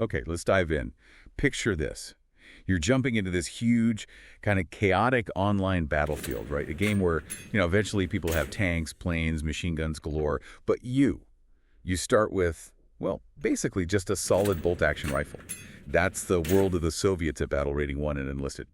Okay, let's dive in. Picture this. You're jumping into this huge, kind of chaotic online battlefield, right? A game where, eventually people have tanks, planes, machine guns galore. But you start with, well, basically just a solid bolt-action rifle. That's the world of the Soviets at Battle Rating 1 and Enlisted.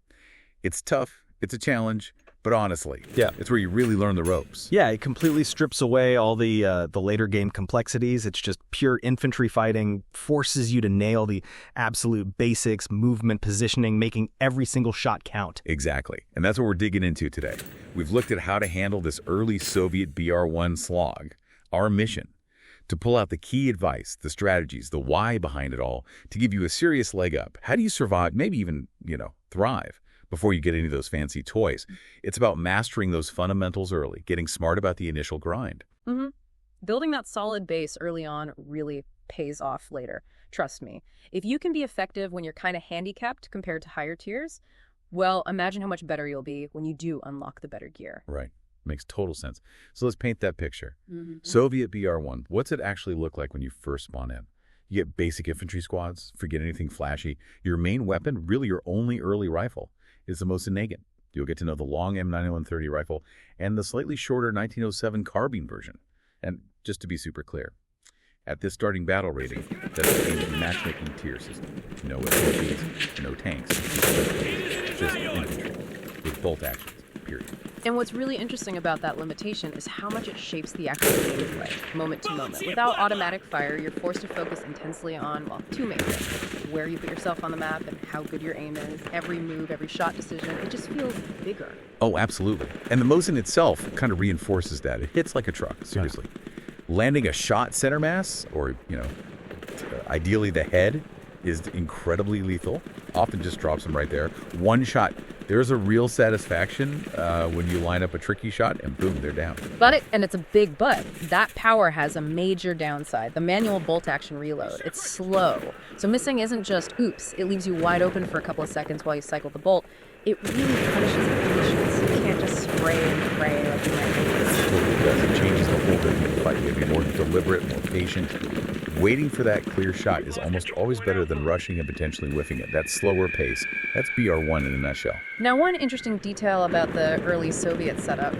It's tough, it's a challenge, but honestly, it's where you really learn the ropes. Yeah, it completely strips away all the later game complexities. It's just pure infantry fighting, forces you to nail the absolute basics, movement, positioning, making every single shot count. Exactly, and that's what we're digging into today. We've looked at how to handle this early Soviet BR1 slog, our mission, to pull out the key advice, the strategies, the why behind it all, to give you a serious leg up. How do you survive, maybe even, thrive, before you get any of those fancy toys? It's about mastering those fundamentals early, getting smart about the initial grind. Building that solid base early on really pays off later. Trust me. If you can be effective when you're kind of handicapped compared to higher tiers, well, imagine how much better you'll be when you do unlock the better gear. Right. Makes total sense. So let's paint that picture. Soviet BR1, what's it actually look like when you first spawn in? You get basic infantry squads, forget anything flashy. Your main weapon, really your only early rifle, is the Mosin-Nagant. You'll get to know the long M9130 rifle and the slightly shorter 1907 carbine version. And just to be super clear, at this starting battle rating, that's the game's matchmaking tier system. No SMGs, no tanks, just infantry with bolt actions, period. And what's really interesting about that limitation is how much it shapes the actual gameplay, moment to moment. Without automatic fire, you're forced to focus intensely on, well, two main things: where you put yourself on the map and how good your aim is. Every move, every shot decision, it just feels bigger. Oh, absolutely. And the Mosin itself kind of reinforces that. It hits like a truck, seriously. Landing a shot center mass, or, ideally the head, is incredibly lethal. Often just drops them right there. One shot. There's a real satisfaction when you line up a tricky shot and boom, they're down. And it's a big but. That power has a major downside. The manual bolt action reload. It's slow. So missing isn't just oops. It leaves you wide open for a couple of seconds while you cycle the bolt. It really punishes patience. You can't just spray and pray like you might think. It totally does. It changes the whole rhythm of the fight. You have to be more deliberate, more patient. Waiting for that clear shot is almost always better than rushing and potentially whiffing it. That slower pace. That's BR1 in a nutshell. Now, one interesting detail about the early Soviet setup,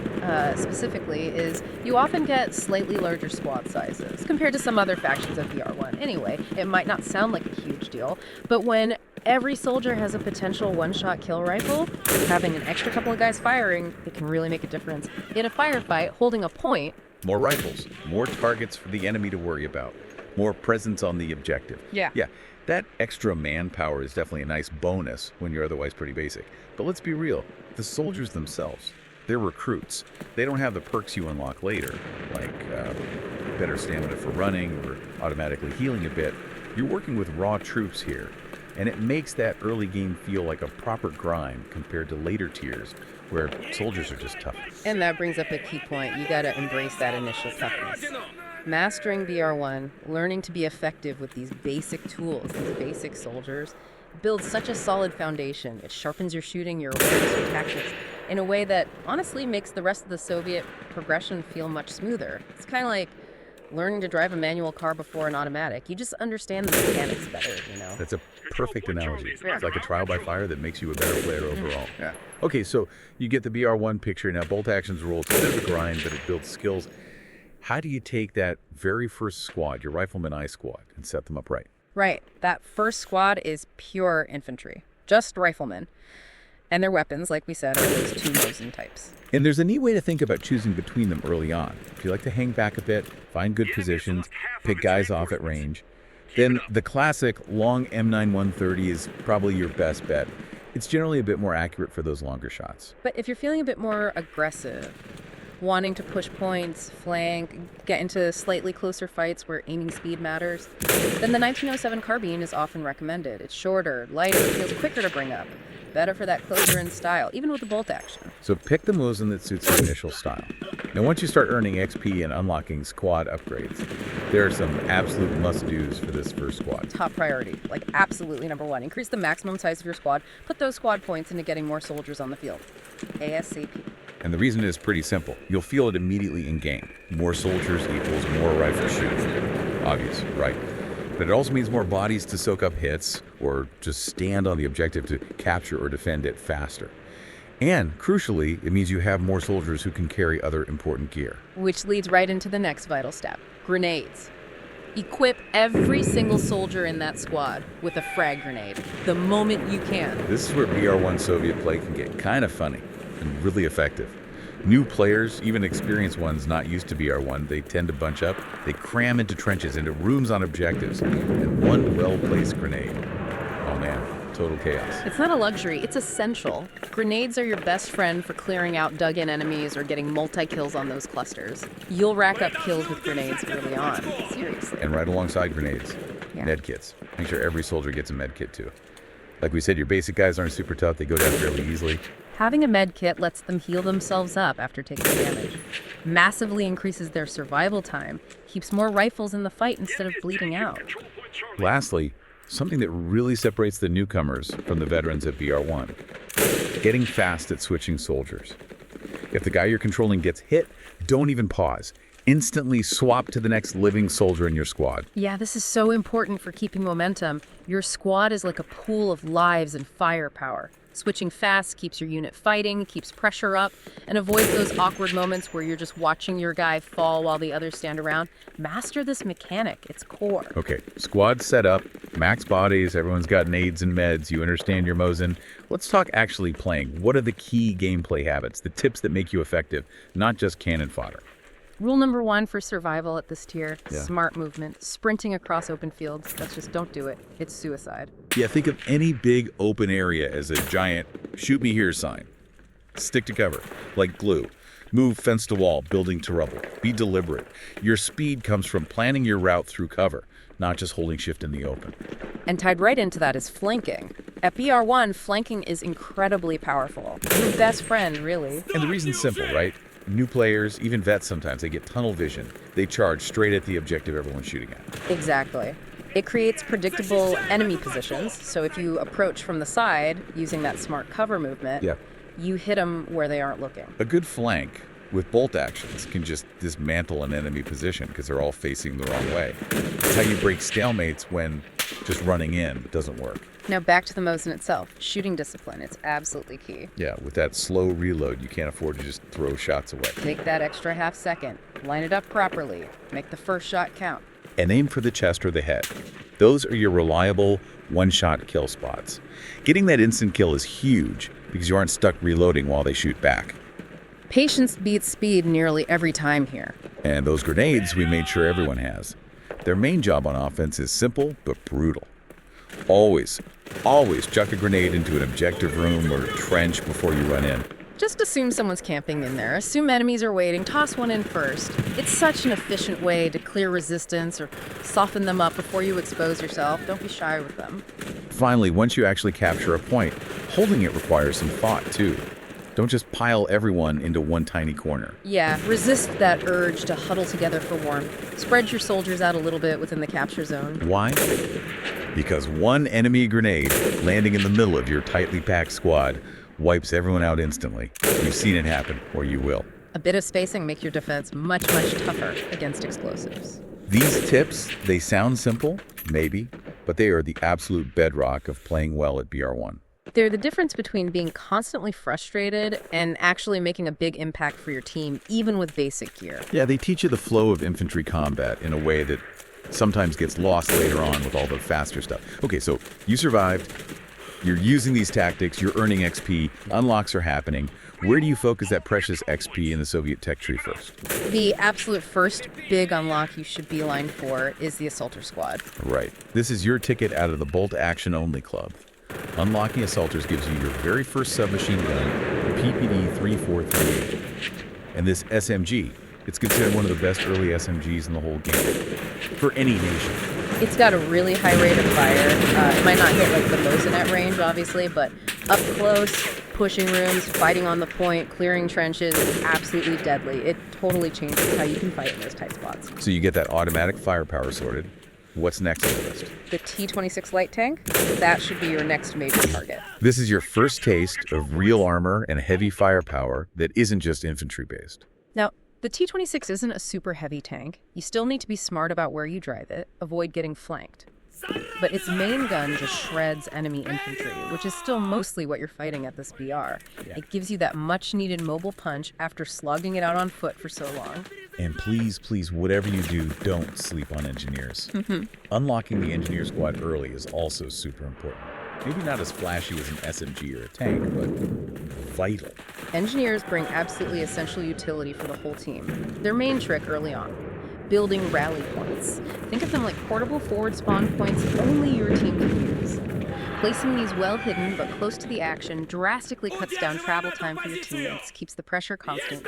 specifically, is you often get slightly larger squad sizes compared to some other factions of BR1. Anyway, it might not sound like a huge deal, but when every soldier has a potential one-shot kill rifle, having an extra couple of guys firing, it can really make a difference. In a firefight, holding a point... More rifles, more targets for the enemy to worry about. More presence on the objective. Yeah, that extra manpower is definitely a nice bonus when you're otherwise pretty basic. But let's be real, the soldiers themselves, they're recruits. They don't have the perks you unlock later, like better stamina for running or automatically healing a bit. You're working with raw troops here, and it makes that early game feel like a proper grind compared to later tiers where soldiers are just tough. And that brings up a key point. You gotta embrace that initial toughness. Mastering BR1, learning to be effective with these basic tools, these basic soldiers, builds such a solid foundation. It sharpens your shooting, your awareness, your tactics, in a way that honestly makes the rest of the Soviet progression feel much smoother. It's kind of like learning to drive a manual car before an automatic. You just understand the mechanics better, That's a perfect analogy. It's like a trial by fire that makes you a better player overall. Yeah. Okay, so you get the BR1 picture. Now, bolt actions rule. It's a bit of a grind, but it builds skills. How do you take that very first squad, your Rifleman I squad, and set them up right? Right. That first squad is pure infantry. Just riflemen. And their weapons, like we said, are those two Mosin types. And there's a neat way to think about choosing between them early on. If you like to hang back a bit, find good positions, pick guys off at range, then the classic long M9130 is probably your best bet. It's generally a bit more accurate for those longer shots. But if you're feeling a bit more aggressive, wanting to push points, flank, get into slightly closer fights where aiming speed matters, then the 1907 carbine is often recommended. It's shorter, lighter, feels quicker to bring up. Better for that closer in style, even with the bolt action. So pick the Mosin that suits your initial style. Now, once you start earning XP and unlocking squad upgrades, there are some absolute must-dos for this first squad. Top priority, like absolutely number one. Increase the maximum size of your squad. Put those squad points into getting more soldiers on the field. ASAP. And the reason is pretty simple. You'll feel it immediately in game. More soldiers equals more rifle shooting. Obvious, right? but it also means more bodies to soak up hits or just stand on the objective to capture or defend it faster. And, crucially, it means you have more soldiers who can carry other important gear. Which leads right into the next vital step, grenades. Equip every single soldier in that squad with a frag grenade the moment you can. This is where BR1 Soviet play can get kind of funny and really effective. New players, even experienced ones not used to BR1, they tend to bunch up. They cram into trenches, into rooms on objectives, and one well-placed grenade. Oh man, total chaos. It's not a luxury, it's essential. Grenades are your best friend for clearing out dug-in enemies or getting multi-kills on those clusters. You'll rack up kills with grenades early on, seriously. And right alongside grenades, Yeah. med kits. Make sure every soldier gets a med kit too. Like we said, your basic guys aren't super tough, they go down fairly easily. Having a med kit lets them heal themselves up after taking damage. Massively increases their survival time, keeps more rifles in the fight instead of bleeding out. Lastly, something that really separates the newcomers from the veterans at BR1. Getting fast at switching soldiers. If the guy you're controlling gets hit, don't even pause. Instantly swap to the next living soldier in your squad. Yeah, this is so important for keeping momentum. Your squad is like a pool of lives and firepower. Switching fast keeps your unit fighting, keeps pressure up, and avoids those awkward moments where you're just watching your guy fall while the others stand around. Master this mechanic. It's core. Okay, squad set up, max bodies, everyone's got nades and meds, you understand your Mosin. Let's talk actually playing. What are the key gameplay habits, the tips that make you effective, not just cannon fodder? Rule number 1 for survival at this tier, Yeah. smart movement. Sprinting across open fields, that's just don't do it. It's suicide. Yeah, think of any big open area as a giant shoot me here sign. Stick to cover, like glue. Move fence to wall, building to rubble. Be deliberate. Your speed comes from planning your route through cover, not just holding shift in the open. And tied right into that is flanking. At BR1, flanking is incredibly powerful. Your best friend, really. And the reason's simple, right? New players, even vets sometimes, they get tunnel vision. They charge straight at the objective everyone's shooting at. Exactly. It creates predictable enemy positions, so if you approach from the side using that smart cover movement, Yeah. you hit them where they aren't looking. A good flank with bolt actions can just dismantle an enemy position because they're all facing the wrong way. It's how you break stalemates when just running in doesn't work. Now back to the Mosin itself. Shooting discipline, it's absolutely key. Yeah, with that slow reload, you can't afford to just throw shots away. Take that extra half second, line it up properly, make the first shot count. And aim for the chest or the head. Those are your reliable one-shot kill spots. Getting that instant kill is huge because you aren't stuck reloading while they shoot back. Patience beats speed nearly every time here. And those grenades we made sure everyone has. Their main job on offense is simple but brutal. Always chuck a grenade into an objective room or trench before you run in. Just assume someone's camping in there. Assume enemies are waiting. Toss one in first. It's such an efficient way to clear resistance or soften them up before you expose yourself. Don't be shy with them. Finally, once you actually capture a point, holding it requires some thought too. Don't just pile everyone into one tiny corner. Yeah, resist that urge to huddle together for warmth. Spread your soldiers out a little bit within the capture zone. Why? Because one enemy grenade landing in the middle of your tightly packed squad wipes everyone out instantly. You've seen it happen, or you will. A bit of spacing makes your defense much tougher against explosives. These tips, they sound simple, maybe, but they are the absolute bedrock of playing well at BR1. They're the difference between being constantly frustrated and actually making a big impact for your team, even with basic gear. Yeah, they teach you the flow of infantry combat in a way that sometimes gets lost later on with all the faster stuff. Okay, so you survived. You're using these tactics. You're earning XP. Unlocks are happening. Where do you focus that precious XP in the Soviet tech tree first? The absolute first big unlock you should beeline for is the Assaulter Squad. Right. This is your ticket out of the Bolt Action Only Club. Unlocking Assaulters gives you your very first submachine gun, the PPD-3438. And this SMG, it's considered one of the best early SMGs in the whole game, for any nation. It's got a really high rate of fire. It might not hit like the Mosin at range, obviously, but up close, pushing rooms, fighting on the point, clearing trenches is absolutely deadly. It totally changes how you can fight in those tight spots. So you get that automatic firepower sorted. What's next on the list? The T-26 light tank, that should be your next major target. This is your first taste of real armor and heavy firepower that isn't just infantry-based. Now, the T-26 isn't a super heavy tank. You still need to be smart about where you drive it, avoid getting flanked. But its main gun just shreds enemy infantry, which is still mostly what you're fighting at this BR. Yeah. It gives you that much-needed mobile punch after slugging it out on foot for so long. And please, please, whatever you do, don't sleep on engineers. Unlocking the engineer squad early is also super important. Maybe not as flashy as an SMG or a tank, but vital. Engineers bring absolutely essential utility for the whole team. Their main trick early on: building rally points. Think of them like portable forward spawn points only your team can use. Placing these well hidden but close to the action drastically cuts down travel time for your teammates, keeps the pressure constant.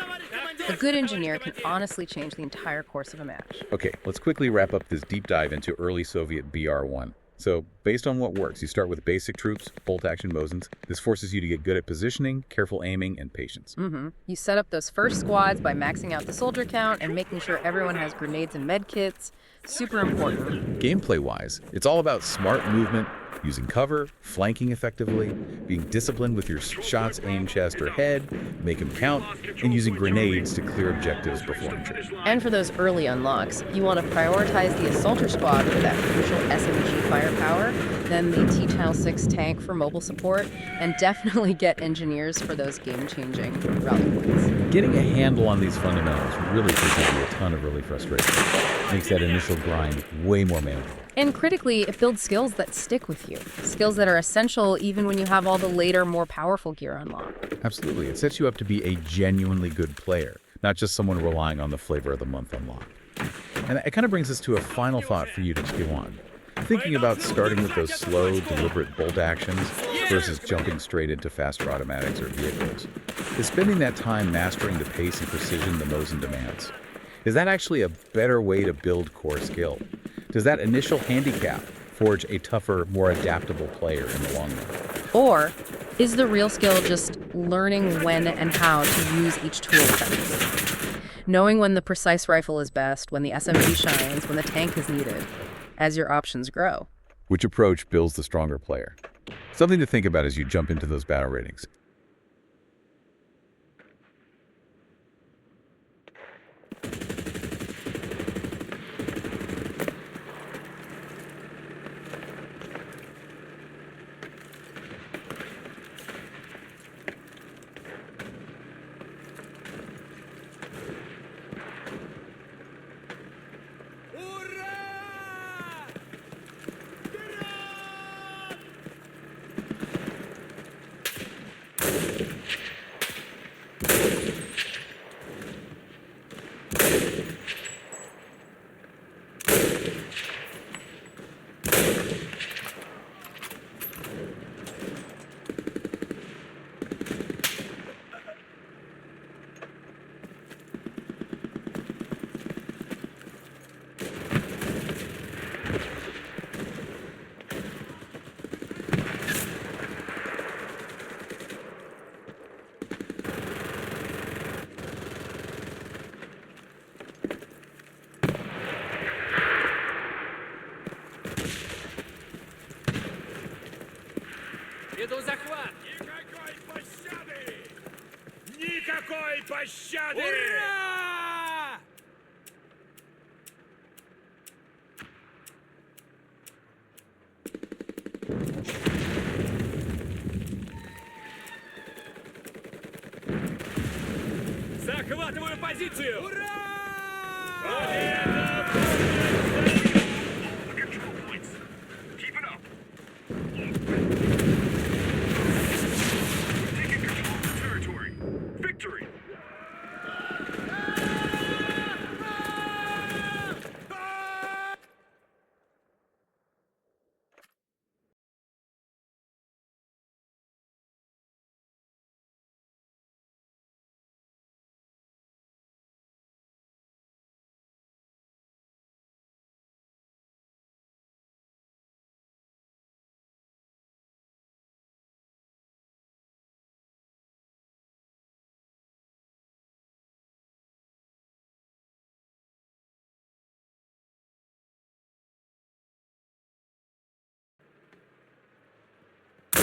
A good engineer can honestly change the entire course of a match. Okay, let's quickly wrap up this deep dive into early Soviet BR1. So, based on what works, you start with basic troops, bolt-action Mosins. This forces you to get good at positioning, careful aiming, and patience. You set up those first squads by maxing out the soldier count and making sure everyone has grenades and med kits. Super important. Gameplay-wise, it's all about smart movement, using cover, flanking effectively, being disciplined with your shots, aim chest or head, make them count, and using grenades to clear objectives before entry. And for those early unlocks, you want to prioritize the assaulter squad for that crucial SMG firepower, then the T-6 tank for mobile support, and definitely get engineers for those game-changing rally points. Getting a handle on these fundamentals really takes away a ton of early frustration. Makes that initial grind way more manageable. And critically, it builds skills that stick with you. Skills that are essential even when you have all the later, more powerful gear unlocked. Absolutely. It sets you up to be a genuinely good player, not just someone relying on the flavor of the month unlock. And it kind of brings us to a final thought for you to chew on. Thinking about starting with those slow, deliberate bolt actions versus jumping straight into faster automatics or vehicles. Is spending that time mastering the pace and precision the Mosin demands? Is that actually a better way to build core skill? Does that initial handicap forge a tougher, more adaptable player in the long run? Or is the real skill just learning when and how to use each tool effectively? Knowing when the precise rifle is best, when the SMG shines, when the tank is needed, as your options grow. Which approach builds the stronger player? Something to think about as you jump into those battle ratings. Иду захват! Никакой пощады! Никакой пощады! Ура! Захватываю позицию! Ура!